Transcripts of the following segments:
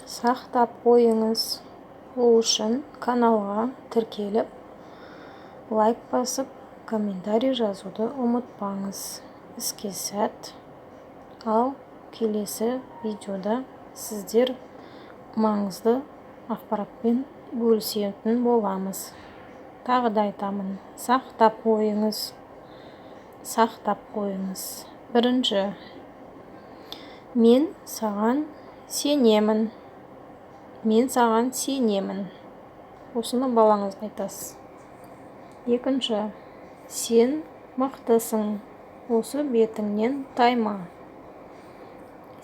сақтап қойыңыз. Ол үшін каналға тіркеліп, лайк басып, комментарий жазуды ұмытпаңыз. Іске сәт. Ал келесі видеода сіздер маңызды ақпаратпен бөлісетін боламыз. Тағы да айтамын, сақтап қойыңыз. Сақтап қойыңыз. Бірінші, мен саған сенемін. Мен саған сенемін. Осыны балаңызға айтасыз. Екінші, сен мықтысың. Осы бетіңнен тайма.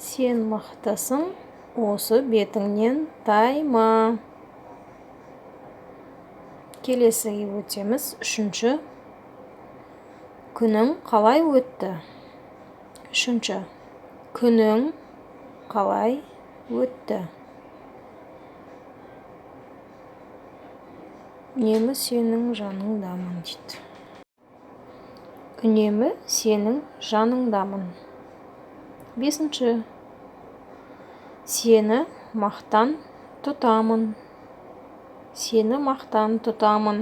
Сен мықтысың. Осы бетіңнен тайма. Келесіге өтеміз. Үшінші, күнің қалай өтті? Үшінші, күнің қалай өтті? Үнемі сенің жаныңдамын дейді. Үнемі сенің жаныңдамын. Бесінші, сені мақтан тұтамын. Сені мақтан тұтамын.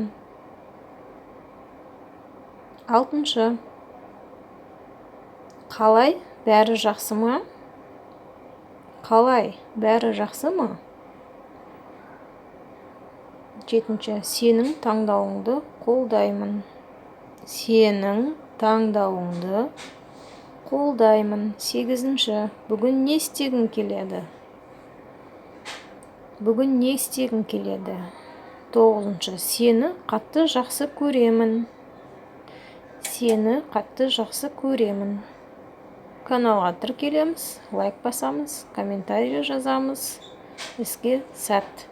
Алтыншы, қалай, бәрі жақсы ма? Қалай, бәрі жақсы ма? Жетінші, сенің таңдауыңды қолдаймын. Сенің таңдауыңды қолдаймын. Сегізінші, бүгін не істегің келеді? Бүгін не істегің келеді? Тоғызыншы, сені қатты жақсы көремін. Сені қатты жақсы көремін. Каналға тіркелеміз, лайк басамыз, комментарий жазамыз. Іске сәт.